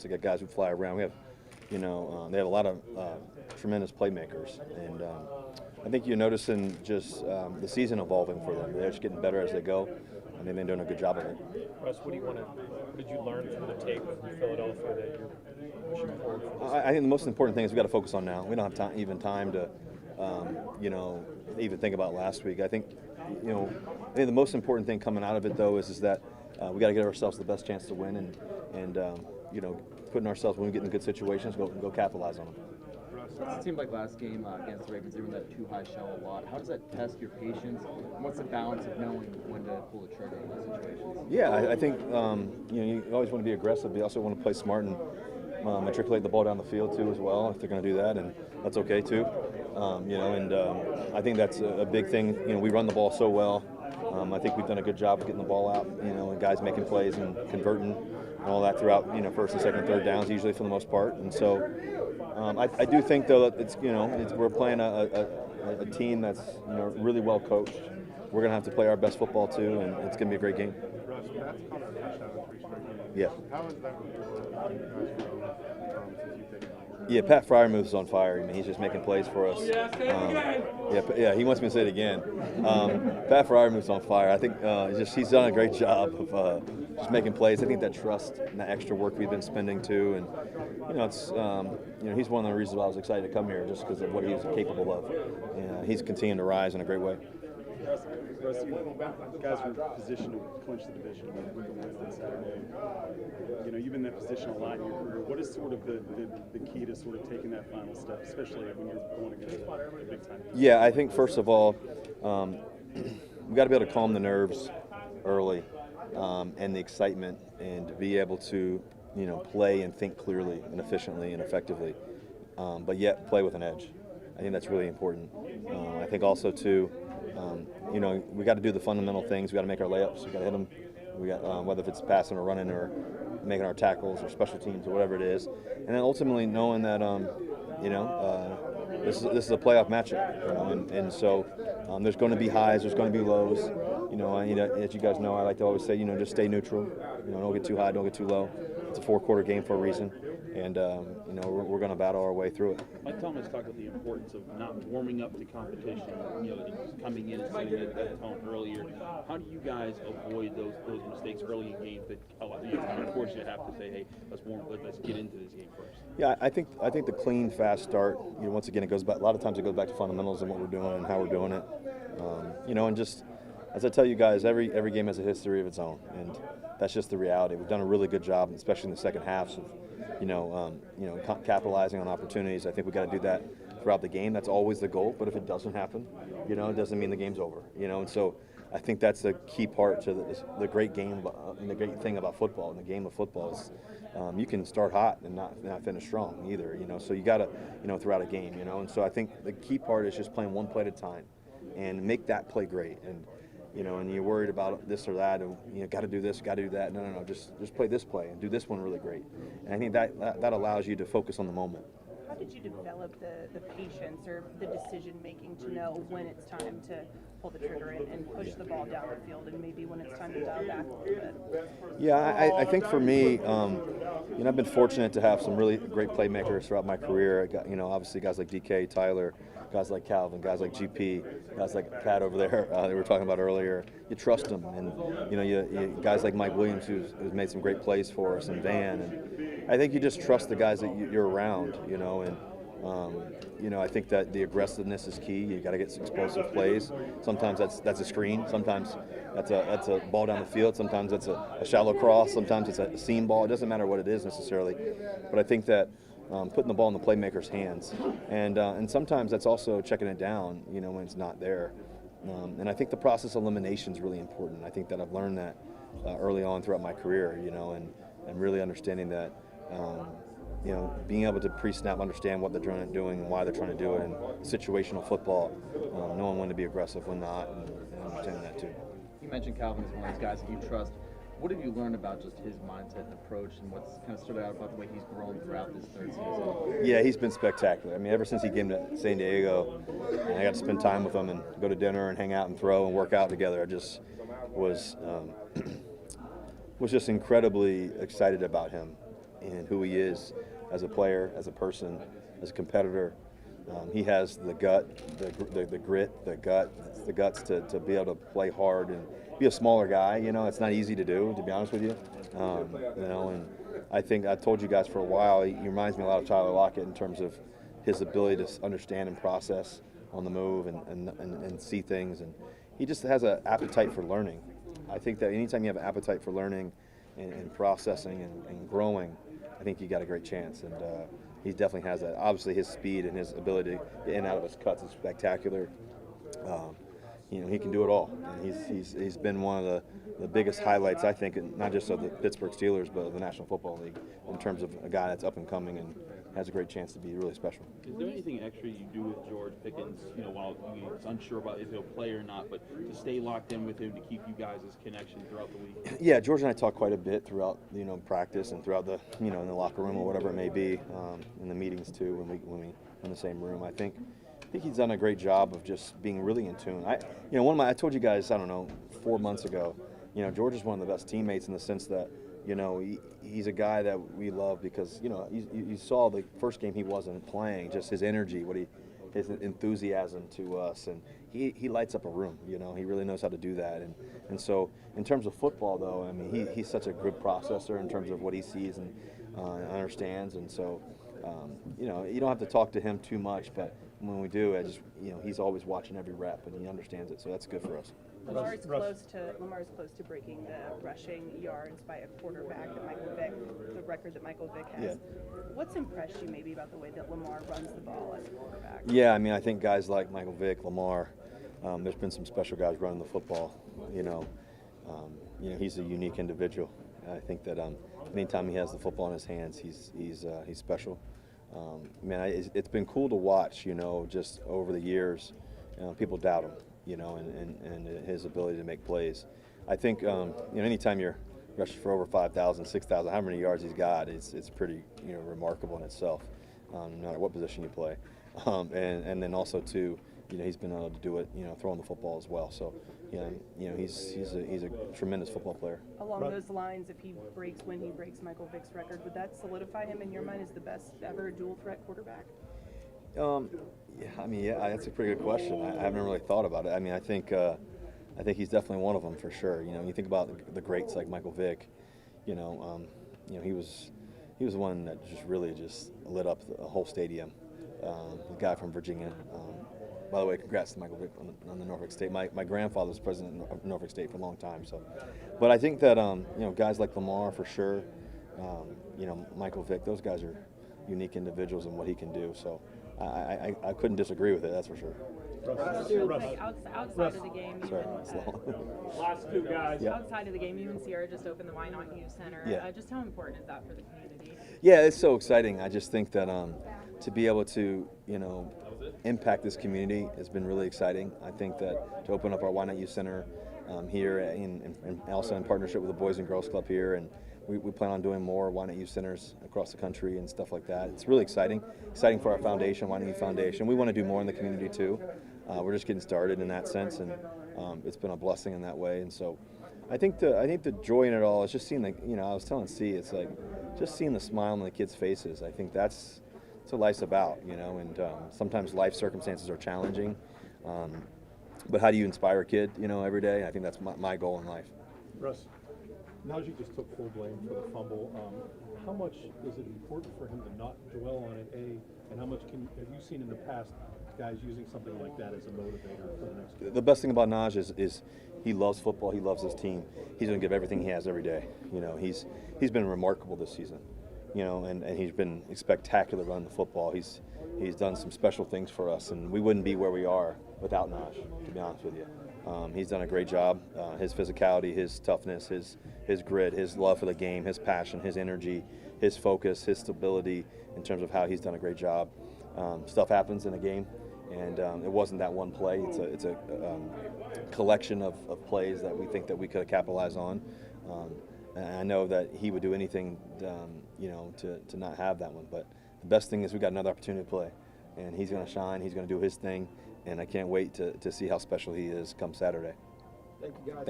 to get guys who fly around. We have, they have a lot of tremendous playmakers, and I think you're noticing just the season evolving for them. They're just getting better as they go. I think they're doing a good job of it. Russ, what did you learn from the tape from Philadelphia that you're pushing forward for this? I think the most important thing is we got to focus on now. We don't have time to, even think about last week. I think the most important thing coming out of it though is that we got to give ourselves the best chance to win, and putting ourselves when we get in good situations, go capitalize on them. It seemed like last game against the Ravens, they were in that too high shell a lot. How does that test your patience? And what's the balance of knowing when to pull the trigger in those situations? Yeah, I think you always want to be aggressive, but you also want to play smart and matriculate the ball down the field too as well if they're going to do that, and that's okay too. I think that's a big thing. We run the ball so well. I think we've done a good job of getting the ball out. And guys making plays and converting and all that throughout. First and second, and third downs usually for the most part. And so I do think though that we're playing a team that's really well coached. We're going to have to play our best football too, and it's going to be a great game. Russ, that's caught a touchdown in 3 straight games. Yeah. How is that since you've taken over? Yeah, Pat Freiermuth is on fire. I mean, he's just making plays for us. Yeah, he wants me to say it again. Pat Freiermuth's on fire. I think he's done a great job of just making plays. I think that trust and that extra work we've been spending too, and he's one of the reasons why I was excited to come here, just because of what he's capable of. And he's continuing to rise in a great way. Russ, you guys are positioned to clinch the division with the win on Saturday. You've been in that position a lot in your career. What is sort of the key to sort of taking that final step, especially when you're going against a big time? Yeah, I think first of all, we got to be able to calm the nerves early, and the excitement, and to be able to play and think clearly and efficiently and effectively, but yet play with an edge. I think that's really important. I think also too, we got to do the fundamental things. We got to make our layups. We got to hit them. We got whether if it's passing or running or making our tackles or special teams or whatever it is, and then ultimately knowing that this is a playoff matchup, and so there's going to be highs, there's going to be lows. As you guys know, I like to always say, just stay neutral. Don't get too high, don't get too low. It's a 4-quarter game for a reason, and we're going to battle our way through it. Mike Thomas talked about the importance of not warming up to competition, coming in and setting that tone earlier. How do you guys avoid those mistakes early in games that force you to have to say, hey, let's get into this game first? Yeah, I think the clean, fast start. Once again, it goes back. A lot of times it goes back to fundamentals and what we're doing and how we're doing it. And just as I tell you guys, every game has a history of its own, and that's just the reality. We've done a really good job, especially in the second halves, of capitalizing on opportunities. I think we got to do that throughout the game. That's always the goal. But if it doesn't happen, it doesn't mean the game's over. And so I think that's the key part to the great game, and the great thing about football and the game of football is you can start hot and not finish strong either. So you got to throughout a game. And so I think the key part is just playing one play at a time and make that play great. And and you're worried about this or that, and got to do this, got to do that. No, just play this play and do this one really great. And I think that allows you to focus on the moment. How did you develop the patience or the decision making to know when it's time to pull the trigger and push the ball down the field, and maybe when it's time to dial back a little bit? Yeah, I think for me, I've been fortunate to have some really great playmakers throughout my career. I got, obviously guys like DK, Tyler, guys like Calvin, guys like GP, guys like Pat over there that we were talking about earlier. You trust them, and you guys like Mike Williams, who's made some great plays for us, and Van, and I think you just trust the guys that you're around, and I think that the aggressiveness is key. You got to get some explosive plays. Sometimes that's a screen. Sometimes that's a ball down the field. Sometimes that's a shallow cross. Sometimes it's a seam ball. It doesn't matter what it is necessarily, but I think that putting the ball in the playmaker's hands, and sometimes that's also checking it down, when it's not there. And I think the process of elimination is really important. I think that I've learned that early on throughout my career, and really understanding that, being able to pre-snap understand what they're trying to doing and why they're trying to do it, and situational football, knowing when to be aggressive, when not, and understanding that too. You mentioned Calvin as one of those guys that you trust. What have you learned about just his mindset and approach, and what's kind of stood out about the way he's grown throughout this third season? Yeah, he's been spectacular. I mean, ever since he came to San Diego, and I got to spend time with him and go to dinner and hang out and throw and work out together, I just was just incredibly excited about him. in who he is as a player, as a person, as a competitor. He has the gut, the grit, the guts to be able to play hard and be a smaller guy. You know, it's not easy to do, to be honest with you. You know, and I think I told you guys for a while, he reminds me a lot of Tyler Lockett in terms of his ability to understand and process on the move and see things. And he just has an appetite for learning. I think that anytime you have an appetite for learning and processing and growing, I think you got a great chance. And he definitely has that. Obviously, his speed and his ability to get in and out of his cuts is spectacular. You know, he can do it all, and he's been one of the biggest highlights, I think, not just of the Pittsburgh Steelers, but of the National Football League, in terms of a guy that's up and coming and has a great chance to be really special. Is there anything extra you do with George Pickens, you know, while he's unsure about if he'll play or not, but to stay locked in with him to keep you guys' connection throughout the week? Yeah, George and I talk quite a bit throughout, you know, practice and throughout the, you know, in the locker room or whatever it may be, in the meetings too, when we in the same room. I think he's done a great job of just being really in tune. You know, I told you guys, I don't know, 4 months ago, you know, George is one of the best teammates in the sense that, you know, he's a guy that we love because, you know, you saw the first game he wasn't playing, just his energy, his enthusiasm to us, and he lights up a room. You know, he really knows how to do that. And so in terms of football, though, I mean, he's such a good processor in terms of what he sees and understands. And so, you know, you don't have to talk to him too much, but when we do, you know, he's always watching every rep and he understands it. So that's good for us. Lamar's close to breaking the rushing yards by a quarterback that Michael Vick, the record that Michael Vick has. Yeah. What's impressed you maybe about the way that Lamar runs the ball as a quarterback? Yeah, I mean, I think guys like Michael Vick, Lamar, there's been some special guys running the football. You know, he's a unique individual. I think that anytime he has the football in his hands, he's special. Man, it's been cool to watch. You know, just over the years, people doubt him. You know, and his ability to make plays. I think, you know, anytime you're rushing for over 5,000, 6,000, how many yards he's got, it's pretty, you know, remarkable in itself, no matter what position you play. And then also, too, you know, he's been able to do it, you know, throwing the football as well. So, you know, he's a tremendous football player. Along those lines, when he breaks Michael Vick's record, would that solidify him in your mind as the best ever dual threat quarterback? Yeah, I mean, yeah, that's a pretty good question. I haven't really thought about it. I mean, I think he's definitely one of them for sure. You know, you think about the greats like Michael Vick. You know, he was one that just really lit up the whole stadium. The guy from Virginia. By the way, congrats to Michael Vick on the Norfolk State. My grandfather was president of Norfolk State for a long time. So, but I think that you know, guys like Lamar for sure. You know, Michael Vick. Those guys are unique individuals in what he can do. So. I couldn't disagree with it, that's for sure. Outside of the game, Last two guys. Yeah. outside of the game, you and Sierra just opened the Why Not You Center. Yeah. Just how important is that for the community? Yeah, it's so exciting. I just think that to be able to, you know, impact this community has been really exciting. I think that to open up our Why Not You Center here and also in partnership with the Boys and Girls Club here, and we plan on doing more Why Not You Centers across the country and stuff like that. It's really exciting for our foundation, Why Not You Foundation. We want to do more in the community too. We're just getting started in that sense, and it's been a blessing in that way. And so, I think the joy in it all is just seeing the, you know, I was telling C, it's like just seeing the smile on the kids' faces. I think that's what life's about, you know. And sometimes life circumstances are challenging, but how do you inspire a kid, you know, every day? I think that's my goal in life. Russ, Najee just took full blame for the fumble. How much is it important for him to not dwell on it, and how much have you seen in the past guys using something like that as a motivator for the next game? The best thing about Naj is he loves football. He loves his team. He's going to give everything he has every day. You know, he's been remarkable this season. You know, and he's been spectacular running the football. He's done some special things for us, and we wouldn't be where we are without Naj, to be honest with you. He's done a great job. His physicality, his toughness, his grit, his love for the game, his passion, his energy, his focus, his stability in terms of how he's done a great job. Stuff happens in a game, and it wasn't that one play. It's a collection of plays that we think that we could have capitalized on. And I know that he would do anything, you know, to not have that one. But the best thing is we got another opportunity to play, and he's going to shine. He's going to do his thing, and I can't wait to see how special he is come Saturday. Thank you, guys.